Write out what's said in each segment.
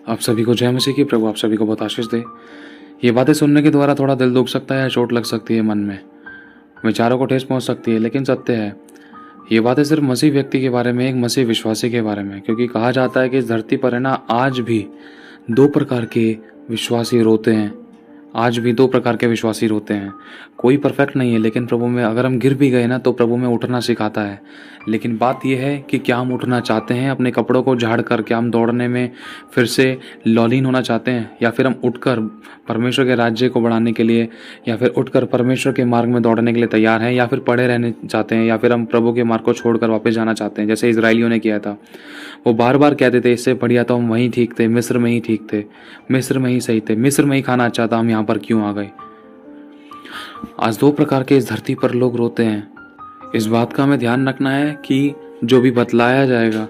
आप सभी को जय मसीह की। प्रभु आप सभी को बहुत आशीष दे। ये बातें सुनने के द्वारा थोड़ा दिल दुख सकता है, चोट लग सकती है, मन में विचारों को ठेस पहुंच सकती है, लेकिन सत्य है ये बातें सिर्फ मसीह व्यक्ति के बारे में, एक मसीह विश्वासी के बारे में। क्योंकि कहा जाता है कि इस धरती पर है ना, आज भी दो प्रकार के विश्वासी रोते हैं। आज भी दो प्रकार के विश्वासी रोते हैं। कोई परफेक्ट नहीं है, लेकिन प्रभु में अगर हम गिर भी गए ना, तो प्रभु में उठना सिखाता है। लेकिन बात यह है कि क्या हम उठना चाहते हैं? अपने कपड़ों को झाड़ कर क्या हम दौड़ने में फिर से लौलीन होना चाहते हैं, या फिर हम उठकर परमेश्वर के राज्य को बढ़ाने के लिए, या फिर उठकर परमेश्वर के मार्ग में दौड़ने के लिए तैयार हैं, या फिर पड़े रहने चाहते हैं, या फिर हम प्रभु के मार्ग को छोड़कर वापस जाना चाहते हैं, जैसे इजरायलियों ने किया था। वो बार बार कहते थे इससे बढ़िया तो हम वहीं ठीक थे, मिस्र में ही ठीक थे, मिस्र में ही सही थे, मिस्र में ही खाना अच्छा था, हम यहाँ पर क्यों आ गए। आज दो प्रकार के इस धरती पर लोग रोते हैं। इस बात का हमें ध्यान रखना है कि जो भी बतलाया जाएगा,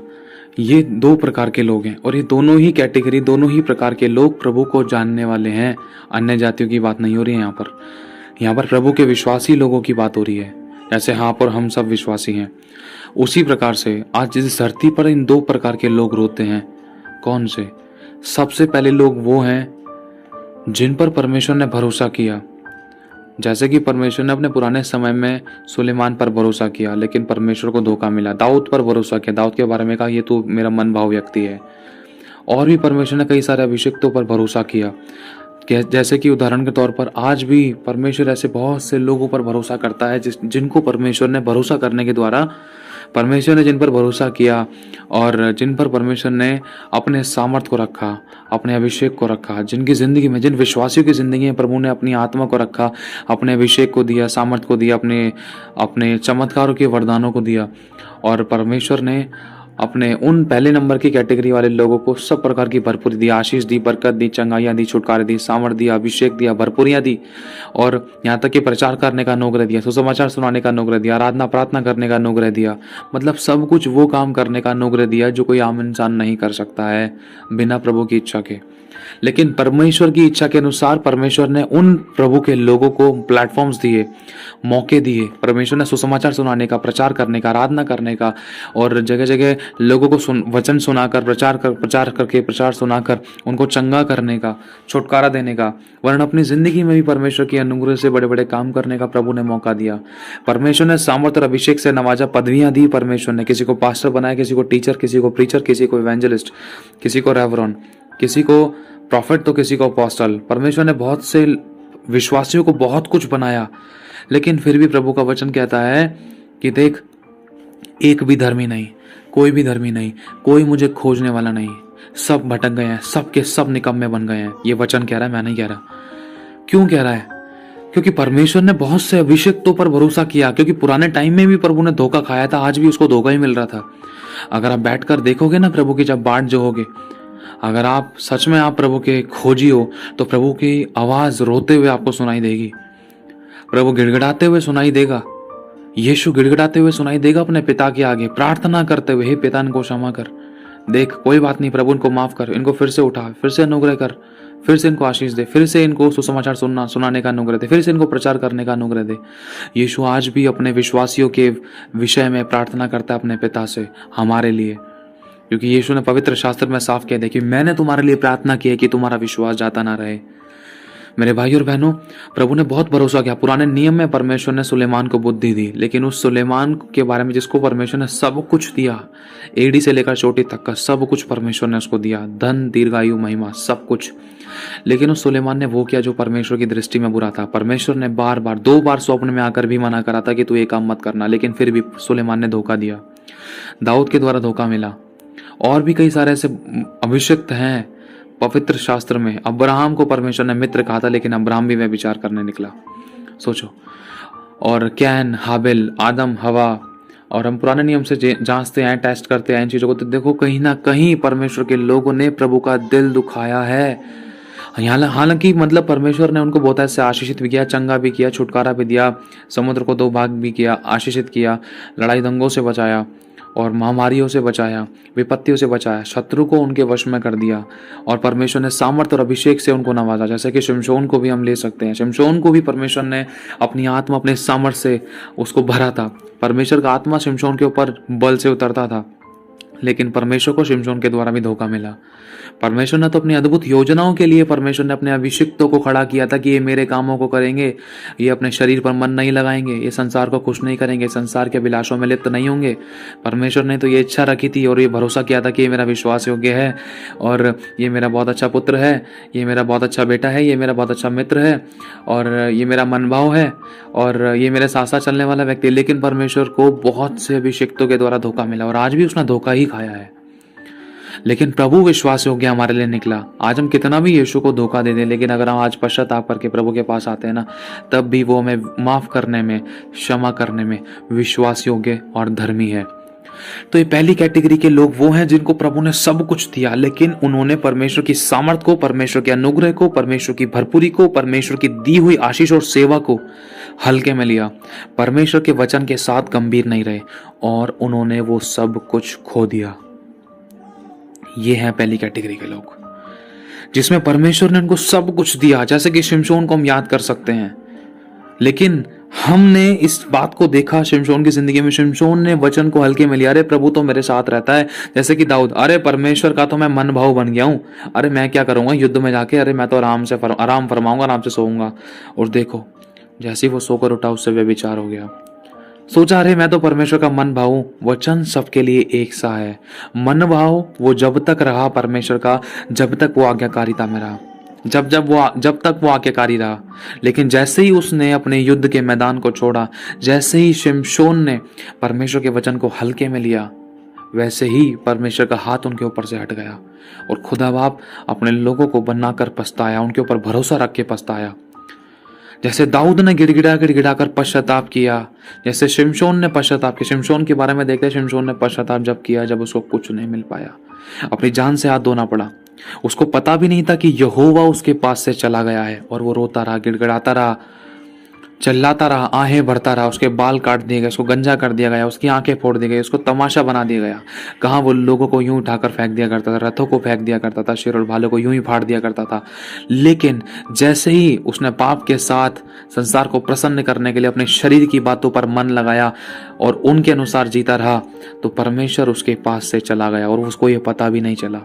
ये दो प्रकार के लोग हैं, और ये दोनों ही कैटेगरी, दोनों ही प्रकार के लोग प्रभु को जानने वाले हैं। अन्य जातियों की बात नहीं हो रही है यहाँ पर प्रभु के विश्वासी लोगों की बात हो रही है। जैसे हाँ पर हम सब विश्वासी हैं, उसी प्रकार से आज इस धरती पर इन दो प्रकार के लोग रोते हैं। कौन से? सबसे पहले लोग वो हैं जिन पर परमेश्वर ने भरोसा किया। जैसे कि परमेश्वर ने अपने पुराने समय में सुलेमान पर भरोसा किया, लेकिन परमेश्वर को धोखा मिला। दाऊद पर भरोसा किया, दाऊद के बारे में कहा ये तो मेरा मन भाव व्यक्ति है। और भी परमेश्वर ने कई सारे अभिषिक्तों पर भरोसा किया। जैसे कि उदाहरण के तौर पर आज भी परमेश्वर ऐसे बहुत से लोगों पर भरोसा करता है जिनको परमेश्वर ने भरोसा करने के द्वारा, परमेश्वर ने जिन पर भरोसा किया और जिन पर परमेश्वर ने अपने सामर्थ को रखा, अपने अभिषेक को रखा, जिनकी ज़िंदगी में, जिन विश्वासियों की ज़िंदगी में प्रभु ने अपनी आत्मा को रखा, अपने अभिषेक को दिया, सामर्थ को दिया, अपने चमत्कारों के वरदानों को दिया, और परमेश्वर ने अपने उन पहले नंबर की कैटेगरी वाले लोगों को सब प्रकार की भरपूरी दी, आशीष दी, बरकत दी, चंगाइयाँ दी, छुटकारे दी, सामर्थ दिया, अभिषेक दिया, भरपूरियाँ दी, और यहाँ तक कि प्रचार करने का अनुग्रह दिया, सुसमाचार सुनाने का अनुग्रह दिया, आराधना प्रार्थना करने का अनुग्रह दिया। मतलब सब कुछ वो काम करने का अनुग्रह दिया जो कोई आम इंसान नहीं कर सकता है बिना प्रभु की इच्छा के। लेकिन परमेश्वर की इच्छा के अनुसार परमेश्वर ने उन प्रभु के लोगों को प्लेटफॉर्म्स दिए, मौके दिए। परमेश्वर ने सुसमाचार सुनाने का, प्रचार करने का, आराधना करने का, और जगह जगह लोगों को वचन सुनाकर, प्रचार सुनाकर उनको चंगा करने का, छुटकारा देने का, वरन अपनी जिंदगी में भी परमेश्वर की अनुग्रह से बड़े बड़े काम करने का प्रभु ने मौका दिया। परमेश्वर ने सामर्थ और अभिषेक से नवाजा, पदवियां दी। परमेश्वर ने किसी को पास्टर बनाया, किसी को टीचर, किसी को प्रीचर, किसी को इवेंजलिस्ट, किसी को रेवरन, किसी को प्रॉफिट, तो किसी को अपोस्टल। परमेश्वर ने बहुत से विश्वासियों को बहुत कुछ बनाया, लेकिन फिर भी प्रभु का वचन कहता है कि देख, एक भी धर्मी नहीं, कोई भी धर्मी नहीं, कोई मुझे खोजने वाला नहीं, सब भटक गए हैं, सब के सब निकम्मे बन गए हैं। ये वचन कह रहा है, मैं नहीं कह रहा। क्यों कह रहा है? क्योंकि परमेश्वर ने बहुत से अभिषेक्तों पर भरोसा किया। क्योंकि पुराने टाइम में भी प्रभु ने धोखा खाया था, आज भी उसको धोखा ही मिल रहा था। अगर आप बैठकर देखोगे ना प्रभु की जब बाट जो होगे, अगर आप सच में आप प्रभु के खोजी हो, तो प्रभु की आवाज रोते हुए आपको सुनाई देगी, प्रभु गिड़गिड़ाते हुए सुनाई देगा, यीशु गिड़गिड़ाते हुए सुनाई देगा अपने पिता के आगे, प्रार्थना करते हुए, हे पिता इनको क्षमा कर, देख कोई बात नहीं प्रभु, इनको माफ कर, इनको फिर से उठा, फिर से अनुग्रह कर, फिर से इनको आशीष दे, फिर से इनको सुसमाचार सुनाने का अनुग्रह दे, फिर से इनको प्रचार करने का अनुग्रह दे। यीशु आज भी अपने विश्वासियों के विषय में प्रार्थना करता है अपने पिता से हमारे लिए। क्योंकि यीशु ने पवित्र शास्त्र में साफ कह दिया कि मैंने तुम्हारे लिए प्रार्थना की है कि तुम्हारा विश्वास जाता ना रहे। मेरे भाई और बहनों, प्रभु ने बहुत भरोसा किया। पुराने नियम में परमेश्वर ने सुलेमान को बुद्धि दी, लेकिन उस सुलेमान के बारे में जिसको परमेश्वर ने सब कुछ दिया, एड़ी से लेकर चोटी तक का सब कुछ परमेश्वर ने उसको दिया, धन, दीर्घायु, महिमा, सब कुछ। लेकिन उस सुलेमान ने वो किया जो परमेश्वर की दृष्टि में बुरा था। परमेश्वर ने बार बार, 2 बार स्वप्न में आकर भी मना करा था कि तू ये काम मत करना, लेकिन फिर भी सुलेमान ने धोखा दिया। दाऊद के द्वारा धोखा मिला। और भी कई सारे ऐसे अभिषिक्त हैं पवित्र शास्त्र में। अब्राहम को परमेश्वर ने मित्र कहा था, लेकिन अब्राहम भी व्यभिचार करने निकला, सोचो। और कैन, हाबिल, आदम, हवा, और हम पुराने नियम से जांचते हैं, टेस्ट करते हैं इन चीजों को, तो देखो कहीं ना कहीं परमेश्वर के लोगों ने प्रभु का दिल दुखाया है। हालांकि मतलब परमेश्वर ने उनको बहुत ऐसे आशीषित भी किया, चंगा भी किया, छुटकारा भी दिया, समुद्र को 2 भाग भी किया, आशीषित किया, लड़ाई दंगों से बचाया, और महामारियों से बचाया, विपत्तियों से बचाया, शत्रु को उनके वश में कर दिया, और परमेश्वर ने सामर्थ और अभिषेक से उनको नवाजा। जैसे कि शिमशोन को भी हम ले सकते हैं। शिमशोन को भी परमेश्वर ने अपनी आत्मा, अपने सामर्थ से उसको भरा था। परमेश्वर का आत्मा शिमशोन के ऊपर बल से उतरता था, लेकिन परमेश्वर को शिमशोन के द्वारा भी धोखा मिला। परमेश्वर ने तो अपनी अद्भुत योजनाओं के लिए परमेश्वर ने अपने अभिषिक्तों को खड़ा किया था कि ये मेरे कामों को करेंगे, ये अपने शरीर पर मन नहीं लगाएंगे, ये संसार को खुश नहीं करेंगे, संसार के अभिलाषों में लिप्त नहीं होंगे। परमेश्वर ने तो ये इच्छा रखी थी और ये भरोसा किया था कि ये मेरा विश्वास योग्य है और ये मेरा बहुत अच्छा पुत्र है, ये मेरा बहुत अच्छा बेटा है, ये मेरा बहुत अच्छा मित्र है और ये मेरा मनभाव है और ये मेरे साथ साथ चलने वाला व्यक्ति। लेकिन परमेश्वर को बहुत से अभिषिक्तों के द्वारा धोखा मिला और आज भी उसने धोखा ही खाया है। लेकिन प्रभु विश्वास योग्य हमारे लिए निकला। आज हम कितना भी यीशु को धोखा दे दें, लेकिन अगर हम आज पश्चाताप करके प्रभु के पास आते हैं ना, तब भी वो हमें माफ करने में, क्षमा करने में विश्वास योग्य और धर्मी है। तो ये पहली कैटेगरी के लोग वो हैं जिनको प्रभु ने सब कुछ दिया, लेकिन उन्होंने परमेश्वर की सामर्थ को, परमेश्वर के अनुग्रह को, परमेश्वर की भरपूरी को, परमेश्वर की दी हुई आशीष और सेवा को हल्के में लिया। परमेश्वर के वचन के साथ गंभीर नहीं रहे और उन्होंने वो सब कुछ खो दिया। ये है पहली कैटेगरी के लोग, जिसमें परमेश्वर ने उनको सब कुछ दिया। जैसे कि शिमशोन को हम याद कर सकते हैं, लेकिन हमने इस बात को देखा शिमशोन की जिंदगी में। शिमशोन ने वचन को हल्के में लिया। अरे प्रभु तो मेरे साथ रहता है। जैसे कि दाऊद, अरे परमेश्वर का तो मैं मन भाव बन गया हूं, अरे मैं क्या करूंगा युद्ध में जाके, अरे मैं तो आराम फरमाऊंगा, आराम से सोऊंगा। और देखो जैसे ही वो सोकर उठा, उससे व्यभिचार हो गया। सोचा अरे मैं तो परमेश्वर का मन भाव हूं। वचन सबके लिए एक सा है। मन भाव वो जब तक रहा परमेश्वर का, जब तक वो आज्ञाकारिता में रहा, जब तक वो आज्ञाकारी रहा। लेकिन जैसे ही उसने अपने युद्ध के मैदान को छोड़ा, जैसे ही शिमशोन ने परमेश्वर के वचन को हल्के में लिया, वैसे ही परमेश्वर का हाथ उनके ऊपर से हट गया और खुदा बाप अपने लोगों को बनाकर पछताया, उनके ऊपर भरोसा रख के पछताया। जैसे दाऊद ने गिड़गिड़ा कर पश्चाताप किया, जैसे शिमशोन ने पश्चाताप किया। शिमशोन के बारे में देखते हैं, शिमशोन ने पश्चाताप जब किया, जब उसको कुछ नहीं मिल पाया, अपनी जान से हाथ धोना पड़ा। उसको पता भी नहीं था कि यहोवा उसके पास से चला गया है और वो रोता रहा, गिड़गिड़ाता रहा, चिल्लाता रहा, आहें भरता रहा। उसके बाल काट दिए गए, उसको गंजा कर दिया गया, उसकी आंखें फोड़ दी गई, उसको तमाशा बना दिया गया। कहाँ वो लोगों को यूं उठाकर फेंक दिया करता था, रथों को फेंक दिया करता था, शेर और भालों को यूं ही फाड़ दिया करता था। लेकिन जैसे ही उसने पाप के साथ संसार को प्रसन्न करने के लिए अपने शरीर की बातों पर मन लगाया और उनके अनुसार जीता रहा, तो परमेश्वर उसके पास से चला गया और उसको ये पता भी नहीं चला।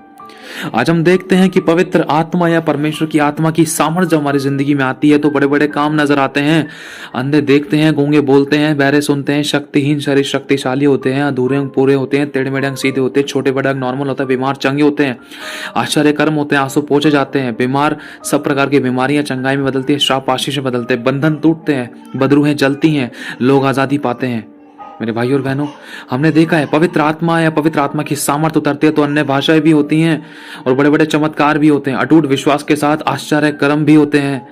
आज हम देखते हैं कि पवित्र आत्मा या परमेश्वर की आत्मा की सामर्थ्य जब हमारी जिंदगी में आती है तो बड़े बड़े काम नजर आते हैं। अंधे देखते हैं, गूंगे बोलते हैं, बहरे सुनते हैं, शक्तिहीन शरीर शक्तिशाली होते हैं, अधूरे अंग पूरे होते हैं, टेढ़े मेढ़े अंग सीधे होते हैं, छोटे बड़े अंग नॉर्मल होता है, बीमार चंगे होते हैं, आश्चर्य कर्म होते हैं, आंसू पोंछे जाते हैं, बीमार सब प्रकार की बीमारियां चंगाई में बदलती है, श्राप आशीष में बदलते हैं, बंधन टूटते हैं, बदरूहें जलती हैं, लोग आजादी पाते हैं। मेरे भाई और बहनों, हमने देखा है पवित्र आत्मा या पवित्र आत्मा की सामर्थ्य उतरती है तो अन्य भाषाएं भी होती हैं और बड़े बड़े चमत्कार भी होते हैं, अटूट विश्वास के साथ आश्चर्य कर्म भी होते हैं।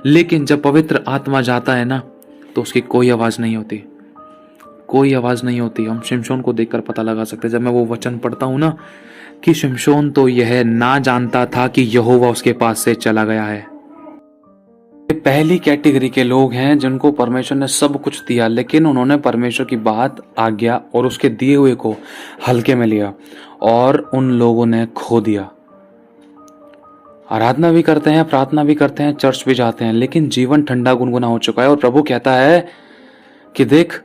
लेकिन जब पवित्र आत्मा जाता है ना, तो उसकी कोई आवाज नहीं होती, कोई आवाज नहीं होती। हम शिमशोन को देखकर पता लगा सकते हैं। जब मैं वो वचन पढ़ता हूं ना कि शिमशोन तो यह ना जानता था कि यहोवा उसके पास से चला गया है। पहली कैटेगरी के लोग हैं जिनको परमेश्वर ने सब कुछ दिया, लेकिन उन्होंने परमेश्वर की बात, आज्ञा और उसके दिए हुए को हल्के में लिया और उन लोगों ने खो दिया। आराधना भी करते हैं, प्रार्थना भी करते हैं, चर्च भी जाते हैं, लेकिन जीवन ठंडा गुनगुना हो चुका है। और प्रभु कहता है कि देख,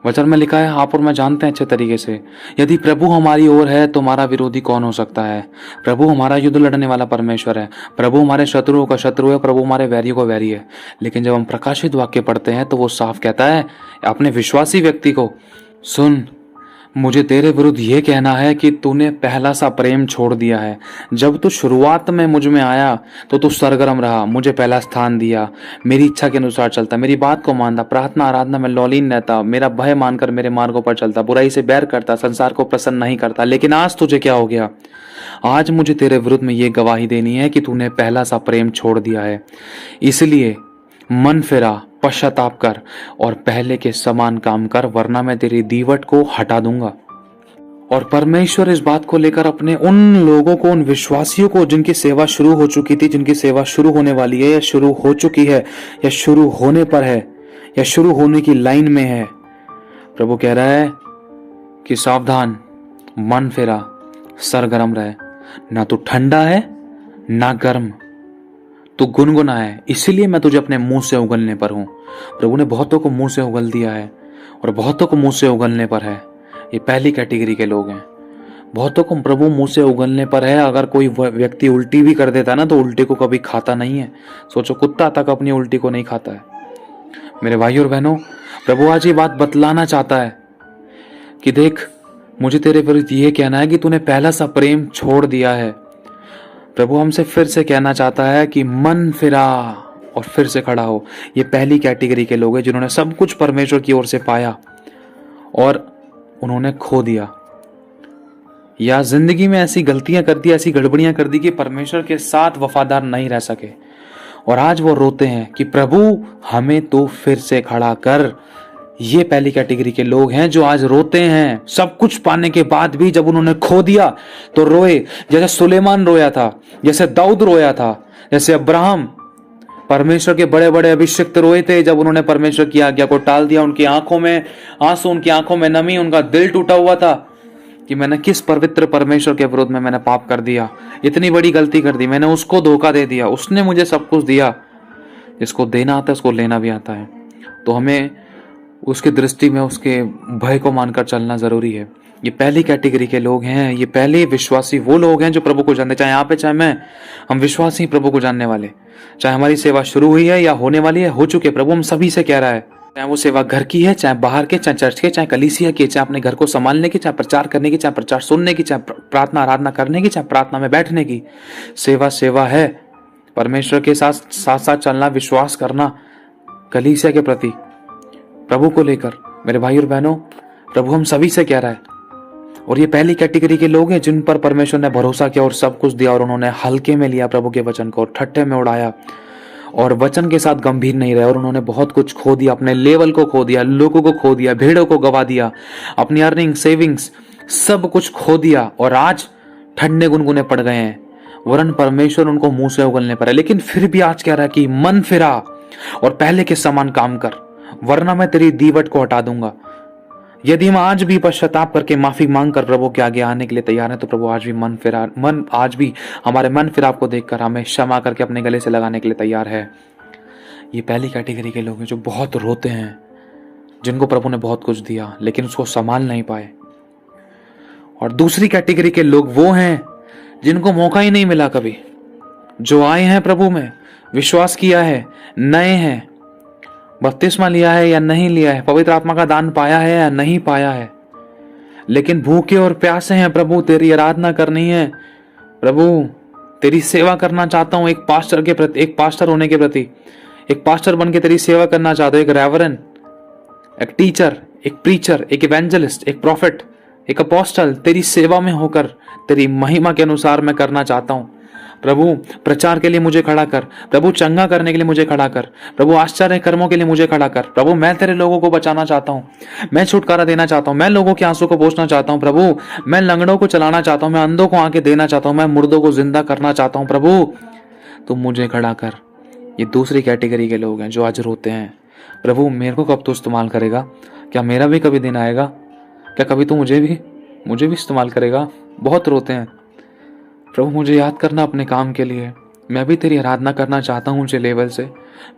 वचन में लिखा है, आप और मैं जानते हैं अच्छे तरीके से, यदि प्रभु हमारी ओर है तो हमारा विरोधी कौन हो सकता है। प्रभु हमारा युद्ध लड़ने वाला परमेश्वर है, प्रभु हमारे शत्रुओं का शत्रु है, प्रभु हमारे वैरियों का वैरी है। लेकिन जब हम प्रकाशित वाक्य पढ़ते हैं तो वो साफ कहता है अपने विश्वासी व्यक्ति को, सुन, मुझे तेरे विरुद्ध ये कहना है कि तूने पहला सा प्रेम छोड़ दिया है। जब तू शुरुआत में मुझ में आया तो तू सरगर्म रहा, मुझे पहला स्थान दिया, मेरी इच्छा के अनुसार चलता, मेरी बात को मानता, प्रार्थना आराधना में लौलीन रहता, मेरा भय मानकर मेरे मार्गों पर चलता, बुराई से बैर करता, संसार को प्रसन्न नहीं करता। लेकिन आज तुझे क्या हो गया? आज मुझे तेरे विरुद्ध में ये गवाही देनी है कि तूने पहला सा प्रेम छोड़ दिया है। इसलिए मन फिरा, पश्चाताप कर और पहले के समान काम कर, वरना मैं तेरी दीवट को हटा दूंगा। और परमेश्वर इस बात को लेकर अपने उन लोगों को, उन विश्वासियों को जिनकी सेवा शुरू हो चुकी थी, जिनकी सेवा शुरू होने वाली है या शुरू हो चुकी है या शुरू होने पर है या शुरू होने की लाइन में है, प्रभु कह रहा है कि सावधान, मन फेरा, सरगर्म रहे, ना तो ठंडा है ना गर्म, तू गुनगुना है, इसीलिए मैं तुझे अपने मुंह से उगलने पर हूं। प्रभु ने बहुतों को मुंह से उगल दिया है और बहुतों को मुंह से उगलने पर है। ये पहली कैटेगरी के लोग हैं। बहुतों को प्रभु मुंह से उगलने पर है। अगर कोई व्यक्ति उल्टी भी कर देता है ना तो उल्टी को कभी खाता नहीं है। सोचो, कुत्ता तक अपनी उल्टी को नहीं खाता है। मेरे भाइयों और बहनों, प्रभु आज ये बात बतलाना चाहता है कि देख, मुझे तेरे विरुद्ध ये कहना है कि तूने पहला सा प्रेम छोड़ दिया है। प्रभु हमसे फिर से कहना चाहता है कि मन फिरा और फिर से खड़ा हो। ये पहली कैटेगरी के लोग हैं जिन्होंने सब कुछ परमेश्वर की ओर से पाया और उन्होंने खो दिया, या जिंदगी में ऐसी गलतियां कर दी, ऐसी गड़बड़ियां कर दी कि परमेश्वर के साथ वफादार नहीं रह सके। और आज वो रोते हैं कि प्रभु हमें तो फिर से खड़ा कर। ये पहली कैटेगरी के लोग हैं जो आज रोते हैं। सब कुछ पाने के बाद भी जब उन्होंने खो दिया तो रोए, जैसे सुलेमान रोया था, जैसे दाऊद रोया था, जैसे अब्राहम, परमेश्वर के बड़े बड़े अभिषिक्त रोए थे जब उन्होंने परमेश्वर की आज्ञा को टाल दिया। उनकी आंखों में आंसू, उनकी आंखों में नमी, उनका दिल टूटा हुआ था कि मैंने किस पवित्र परमेश्वर के विरोध में मैंने पाप कर दिया, इतनी बड़ी गलती कर दी, मैंने उसको धोखा दे दिया, उसने मुझे सब कुछ दिया। जिसको देना आता है उसको लेना भी आता है। तो हमें उसकी दृष्टि में उसके भय को मानकर चलना जरूरी है। ये पहली कैटेगरी के लोग हैं। ये पहले विश्वासी वो लोग हैं जो प्रभु को जानते, चाहे यहाँ पे चाहे मैं, हम विश्वासी प्रभु को जानने वाले। चाहे हमारी सेवा शुरू हुई है या होने वाली है, हो चुके, प्रभु हम सभी से कह रहा है, चाहे वो सेवा घर की है, चाहे बाहर के, चाहे चर्च के, चाहे कलीसिया की, चाहे अपने घर को संभालने की, चाहे प्रचार करने की, चाहे प्रचार सुनने की, चाहे प्रार्थना आराधना करने की, चाहे प्रार्थना में बैठने की। सेवा सेवा है। परमेश्वर के साथ साथ साथ चलना, विश्वास करना कलीसिया के प्रति, प्रभु को लेकर। मेरे भाई और बहनों, प्रभु हम सभी से कह रहा है। और ये पहली कैटेगरी के लोग हैं जिन पर परमेश्वर ने भरोसा किया और सब कुछ दिया और उन्होंने हल्के में लिया प्रभु के वचन को, ठट्ठे में उड़ाया और वचन के साथ गंभीर नहीं रहे। और उन्होंने बहुत कुछ खो दिया, अपने लेवल को खो दिया, लोगों को खो दिया, भेड़ों को गवा दिया, अपनी अर्निंग, सेविंग्स, सब कुछ खो दिया और आज ठंडे गुनगुने पड़ गए हैं। वरन परमेश्वर उनको मुंह से उगलने पर है, लेकिन फिर भी आज कह रहा है कि मन फिरा और पहले के समान काम कर, वरना मैं तेरी दीवट को हटा दूंगा। यदि हम आज भी पश्चाताप करके माफी मांग कर प्रभु के आगे आने के लिए तैयार हैं तो प्रभु आज भी हमारे मन फिराव को देखकर हमें क्षमा करके अपने गले से लगाने के लिए तैयार है। ये पहली कैटेगरी के लोग हैं जो बहुत रोते हैं, जिनको प्रभु ने बहुत कुछ दिया लेकिन उसको संभाल नहीं पाए। और दूसरी कैटेगरी के लोग वो हैं जिनको मौका ही नहीं मिला कभी, जो आए हैं प्रभु में, विश्वास किया है, नए हैं, बपतिस्मा लिया है या नहीं लिया है, पवित्र आत्मा का दान पाया है या नहीं पाया है, लेकिन भूखे और प्यासे हैं। प्रभु तेरी आराधना करनी है, प्रभु तेरी सेवा करना चाहता हूं, एक पास्टर के प्रति, एक पास्टर होने के प्रति, एक पास्टर बन के तेरी सेवा करना चाहता हूं, एक रेवरेंड, एक टीचर, एक प्रीचर, एक इवेंजलिस्ट, एक प्रॉफिट, एक अपोस्टल, तेरी सेवा में होकर तेरी महिमा के अनुसार मैं करना चाहता हूं। प्रभु प्रचार के लिए मुझे खड़ा कर, प्रभु चंगा करने के लिए मुझे खड़ा कर, प्रभु आश्चर्य कर्मों के लिए मुझे खड़ा कर। प्रभु मैं तेरे लोगों को बचाना चाहता हूँ, मैं छुटकारा देना चाहता हूँ, मैं लोगों के आंसू को पोंछना चाहता हूँ। प्रभु मैं लंगड़ों को चलाना चाहता हूँ, मैं अंधों को आंखें देना चाहता हूँ, मैं मुर्दों को जिंदा करना चाहता हूँ। प्रभु तुम मुझे खड़ा कर। ये दूसरी कैटेगरी के लोग हैं जो आज रोते हैं, प्रभु मेरे को कब तू इस्तेमाल करेगा? क्या मेरा भी कभी दिन आएगा? क्या कभी तू मुझे भी इस्तेमाल करेगा? बहुत रोते हैं। प्रभु मुझे याद करना अपने काम के लिए, मैं भी तेरी आराधना करना चाहता हूँ ऊंचे लेवल से,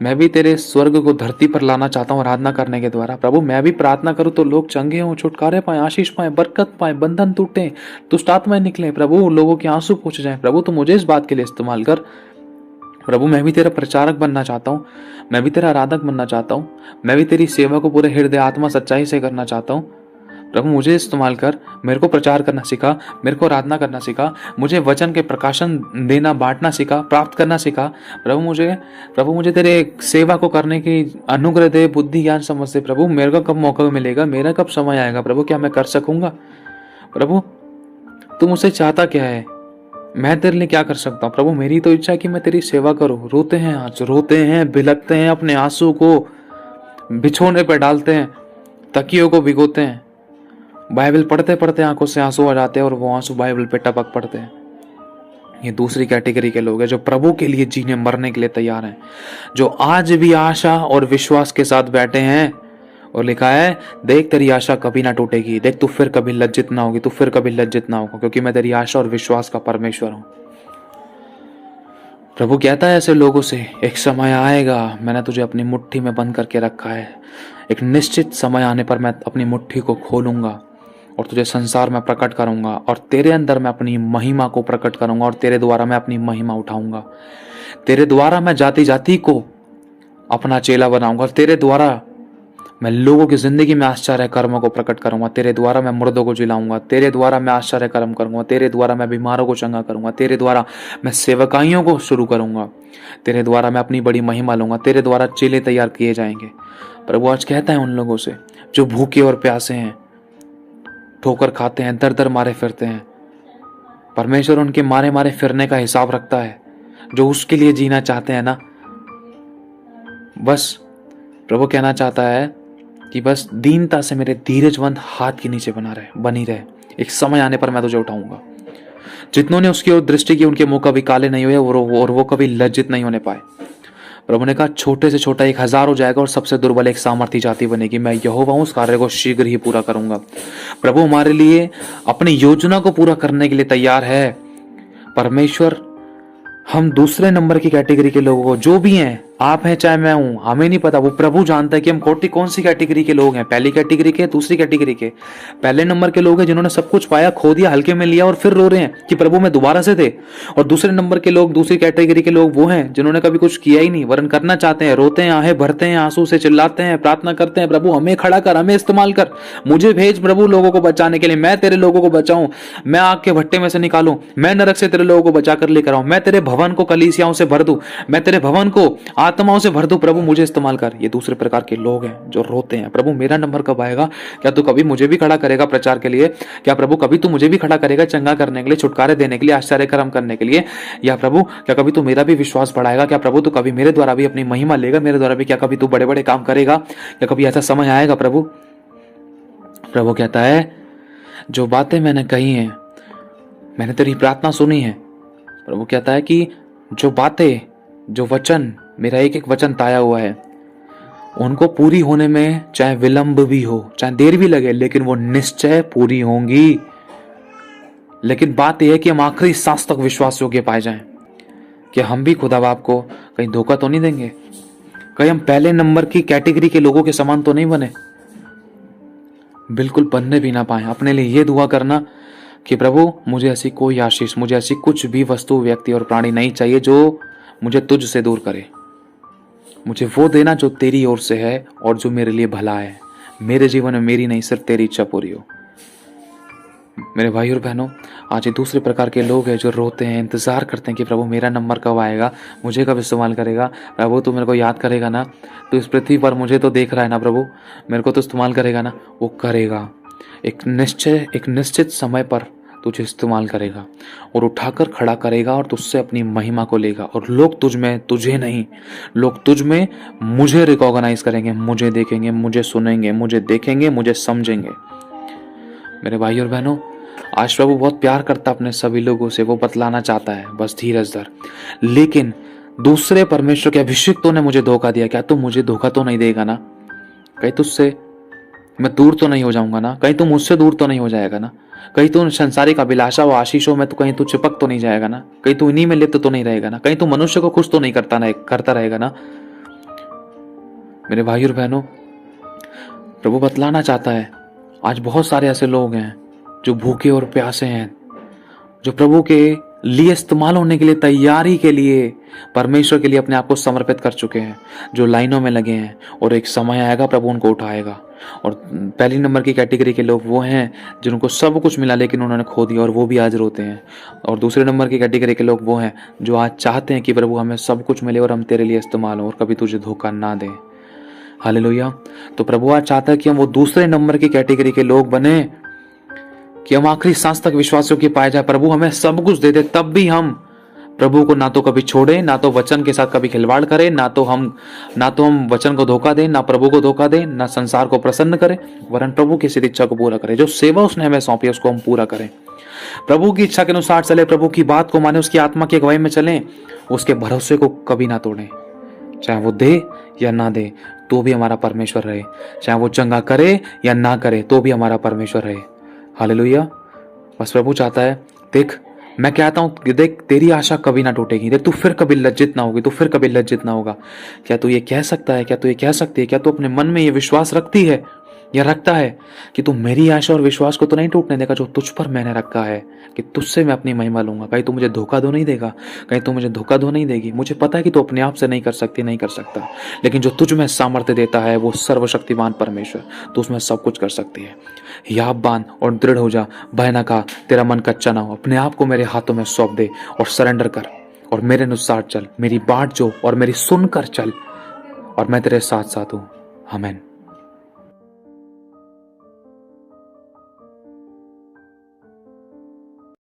मैं भी तेरे स्वर्ग को धरती पर लाना चाहता हूँ आराधना करने के द्वारा। प्रभु मैं भी प्रार्थना करूँ तो लोग चंगे हों, छुटकारे पाएं, आशीष पाएं, बरकत पाएं, बंधन टूटे, दुष्ट आत्माएं निकले, प्रभु लोगों के आंसू पूछ जाएं। प्रभु तू मुझे इस बात के लिए इस्तेमाल कर। प्रभु मैं भी तेरा प्रचारक बनना चाहता हूँ, मैं भी तेरा आराधक बनना चाहता हूँ, मैं भी तेरी सेवा को पूरे हृदय आत्मा सच्चाई से करना चाहता हूँ। प्रभु मुझे इस्तेमाल कर, मेरे को प्रचार करना सिखा, मेरे को आराधना करना सिखा, मुझे वचन के प्रकाशन देना, बांटना सिखा, प्राप्त करना सिखा। प्रभु मुझे तेरे सेवा को करने की अनुग्रह दे, बुद्धि ज्ञान समझ दे। प्रभु मेरे को कब मौका मिलेगा, मेरा कब समय आएगा? प्रभु क्या मैं कर सकूंगा? प्रभु तू मुझसे चाहता क्या है, मैं तेरे लिए क्या कर सकता हूँ? प्रभु मेरी तो इच्छा है कि मैं तेरी सेवा करूँ। रोते हैं, आज रोते हैं, बिलखते हैं, अपने आंसू को बिछोने पर डालते हैं, तकियों को भिगोते हैं, बाइबल पढ़ते पढ़ते आंखों से आंसू आ जाते हैं और वो आंसू बाइबल पे टपक पड़ते हैं। ये दूसरी कैटेगरी के लोग हैं जो प्रभु के लिए जीने मरने के लिए तैयार हैं, जो आज भी आशा और विश्वास के साथ बैठे हैं। और लिखा है, देख तेरी आशा कभी ना टूटेगी, देख तू फिर कभी लज्जित ना होगी, तू फिर कभी लज्जित ना होगा, क्योंकि मैं तेरी आशा और विश्वास का परमेश्वर हूं। प्रभु कहता है ऐसे लोगों से, एक समय आएगा, मैंने तुझे अपनी मुट्ठी में बंद करके रखा है, एक निश्चित समय आने पर मैं अपनी मुट्ठी को खोलूंगा और तुझे संसार में प्रकट करूंगा और तेरे अंदर मैं अपनी महिमा को प्रकट करूंगा और तेरे द्वारा मैं अपनी महिमा उठाऊंगा। तेरे द्वारा मैं जाति जाति को अपना चेला बनाऊंगा और तेरे द्वारा मैं लोगों की जिंदगी में आश्चर्य कर्मों को प्रकट करूंगा। तेरे द्वारा मैं मुर्दों को जिलाऊंगा, तेरे द्वारा मैं आश्चर्य कर्म करूंगा, तेरे द्वारा मैं बीमारों को चंगा करूंगा, तेरे द्वारा मैं सेवकाइयों को शुरू करूंगा, तेरे द्वारा मैं अपनी बड़ी महिमा लूंगा, तेरे द्वारा चेले तैयार किए जाएंगे। प्रभु आज कहता है उन लोगों से जो भूखे और प्यासे हैं, ठोकर खाते हैं, दर दर मारे फिरते हैं, परमेश्वर उनके मारे मारे फिरने का हिसाब रखता है। जो उसके लिए जीना चाहते हैं ना, बस प्रभु कहना चाहता है कि बस दीनता से मेरे धीरजवंत हाथ के नीचे बनी रहे। एक समय आने पर मैं तुझे उठाऊंगा। जितनों ने उसकी ओर दृष्टि की उनके मुंह कभी काले नहीं हुए और वो कभी लज्जित नहीं होने पाए। प्रभु ने कहा छोटे से छोटा 1000 हो जाएगा और सबसे दुर्बल एक सामर्थी जाति बनेगी। मैं यहोवा हूं, उस कार्य को शीघ्र ही पूरा करूंगा। प्रभु हमारे लिए अपनी योजना को पूरा करने के लिए तैयार है। परमेश्वर हम दूसरे नंबर की कैटेगरी के लोगों को, जो भी हैं, आप हैं चाहे मैं हूं, हमें नहीं पता, वो प्रभु जानता है कि हम कौन सी कैटेगरी के लोग हैं। पहली कैटेगरी के, दूसरी कैटेगरी के। पहले नंबर के लोग हैं जिन्होंने सब कुछ पाया, खो दिया, हल्के में लिया और फिर रो रहे हैं कि प्रभु मैं दोबारा से दे। और दूसरे नंबर के लोग, दूसरी कैटेगरी के लोग वो हैं जिन्होंने कभी कुछ किया ही नहीं, वरन करना चाहते हैं, रोते हैं, आहें भरते हैं, आंसू से चिल्लाते हैं, प्रार्थना करते हैं, प्रभु हमें खड़ा कर, हमें इस्तेमाल कर, मुझे भेज प्रभु लोगों को बचाने के लिए। मैं तेरे लोगों को बचाऊं, मैं आग के भट्टे में से निकालूं, मैं नरक से तेरे लोगों को बचा कर लेकर आऊं, मैं तेरे भवन को कलीसियाओं से भर दूं, मैं तेरे भवन को आत्माओं से भर दूं, प्रभु मुझे इस्तेमाल कर। ये दूसरे प्रकार के लोग हैं जो रोते हैं, प्रभु मेरा नंबर कब आएगा? क्या तू कभी मुझे भी खड़ा करेगा प्रचार के लिए? क्या प्रभु कभी तू मुझे भी खड़ा करेगा चंगा करने के लिए, छुटकारे देने के लिए, आश्चर्य कर्म करने के लिए? या प्रभु क्या कभी तू मेरा भी विश्वास बढ़ाएगा? क्या प्रभु तू कभी मेरे द्वारा भी अपनी महिमा लेगा? मेरे द्वारा भी क्या कभी तू बड़े बड़े काम करेगा? क्या कभी ऐसा समय आएगा? प्रभु कहता है जो बातें मैंने कही हैं, मैंने तेरी प्रार्थना सुनी है। प्रभु कहता है कि जो बातें, जो वचन, मेरा एक एक वचन ताया हुआ है, उनको पूरी होने में चाहे विलंब भी हो, चाहे देर भी लगे, लेकिन वो निश्चय पूरी होंगी। लेकिन बात यह है कि हम आखिरी सांस तक विश्वास योग्य पाए जाएं कि हम भी खुदा बाप को कहीं धोखा तो नहीं देंगे, कहीं हम पहले नंबर की कैटेगरी के लोगों के समान तो नहीं बने, बिल्कुल बनने भी ना पाए। अपने लिए ये दुआ करना कि प्रभु मुझे ऐसी कोई आशीष, मुझे ऐसी कुछ भी वस्तु, व्यक्ति और प्राणी नहीं चाहिए जो मुझे तुझ से दूर करे। मुझे वो देना जो तेरी ओर से है और जो मेरे लिए भला है। मेरे जीवन में मेरी नहीं, सिर्फ तेरी इच्छा पूरी हो। मेरे भाई और बहनों, आज ये दूसरे प्रकार के लोग हैं जो रोते हैं, इंतजार करते हैं कि प्रभु मेरा नंबर कब आएगा, मुझे कब इस्तेमाल करेगा। प्रभु तू मेरे को याद करेगा ना, तो इस पृथ्वी पर मुझे तो देख रहा है ना प्रभु, मेरे को तो इस्तेमाल करेगा ना। वो करेगा, एक निश्चित समय पर तुझे इस्तेमाल करेगा और उठाकर खड़ा करेगा और तुझसे अपनी महिमा को लेगा। और लोग तुझ में, तुझे नहीं, लोग तुझ में मुझे रिकॉग्नाइज करेंगे, मुझे देखेंगे, मुझे सुनेंगे, मुझे देखेंगे, मुझे समझेंगे। मेरे भाई और बहनों, आज प्रभु बहुत प्यार करता अपने सभी लोगों से, वो बतलाना चाहता है बस धीरज धर। लेकिन दूसरे परमेश्वर के अभिषिक्तों ने मुझे धोखा दिया, क्या तू मुझे धोखा तो नहीं देगा ना? कहीं तुझसे मैं दूर तो नहीं हो जाऊंगा ना? कहीं तू मुझसे दूर तो नहीं हो जाएगा ना? कहीं तू संसारिक अभिलाषा व आशीषों में तो कहीं तू चिपक तो नहीं जाएगा ना? कहीं तू इन्हीं में लिप्त तो नहीं रहेगा ना? कहीं तू मनुष्य को खुश तो नहीं करता रहेगा ना? मेरे भाई और बहनों, प्रभु बतलाना चाहता है, आज बहुत सारे ऐसे लोग हैं जो भूखे और प्यासे हैं, जो प्रभु के लिए इस्तेमाल होने के लिए, तैयारी के लिए, परमेश्वर के लिए अपने आप को समर्पित कर चुके हैं, जो लाइनों में लगे हैं। और एक समय आएगा प्रभु उनको उठाएगा। और पहली नंबर की कैटेगरी के लोग वो हैं जिनको सब कुछ मिला लेकिन उन्होंने खो दिया, और वो भी आज रोते हैं। और दूसरे नंबर की कैटेगरी के लोग वो हैं जो आज चाहते हैं कि प्रभु हमें सब कुछ मिले और हम तेरे लिए इस्तेमाल हो और कभी तुझे धोखा ना दें। हालेलुया। तो प्रभु आज चाहता है कि हम वो दूसरे नंबर की कैटेगरी के लोग बने, कि हम आखिरी सांस तक विश्वासियों की पाए जाए। प्रभु हमें सब कुछ दे दे, तब भी हम प्रभु को ना तो कभी छोड़े, ना तो वचन के साथ कभी खिलवाड़ करें, ना तो हम वचन को धोखा दें, ना प्रभु को धोखा दें, ना संसार को प्रसन्न करें, वरन प्रभु की सिद्ध इच्छा को पूरा करें। जो सेवा उसने हमें सौंपी उसको हम पूरा करें, प्रभु की इच्छा के अनुसार चले, प्रभु की बात को माने, उसकी आत्मा की अगुवाई में चलें, उसके भरोसे को कभी ना तोड़ें। चाहे वो दे या ना दे तो भी हमारा परमेश्वर रहे, चाहे वो चंगा करे या ना करे तो भी हमारा परमेश्वर रहे। हालेलुया। बस प्रभु चाहता है, देख मैं कहता हूं, देख तेरी आशा कभी ना टूटेगी, देख तू फिर कभी लज्जित ना होगी, तू फिर कभी लज्जित ना होगा। क्या तू ये कह सकता है, क्या तू ये कह सकती है, क्या तू अपने मन में ये विश्वास रखती है यह रखता है कि तू मेरी आशा और विश्वास को तो नहीं टूटने देगा जो तुझ पर मैंने रखा है, कि तुझसे मैं अपनी महिमा लूंगा। कहीं तू मुझे धोखा दो नहीं देगा, कहीं तू मुझे धोखा दो नहीं देगी। मुझे पता है कि तू अपने आप से नहीं कर सकती, नहीं कर सकता, लेकिन जो तुझ में सामर्थ्य देता है वो सर्वशक्तिमान परमेश्वर, तो उसमें सब कुछ कर सकती है। याद बांध और दृढ़ हो जा, भय न खा, तेरा मन कच्चा ना हो। अपने आप को मेरे हाथों में सौंप दे और सरेंडर कर, और मेरे अनुसार चल, मेरी बाट जो और मेरी सुनकर चल, और मैं तेरे साथ साथ हूँ। आमीन।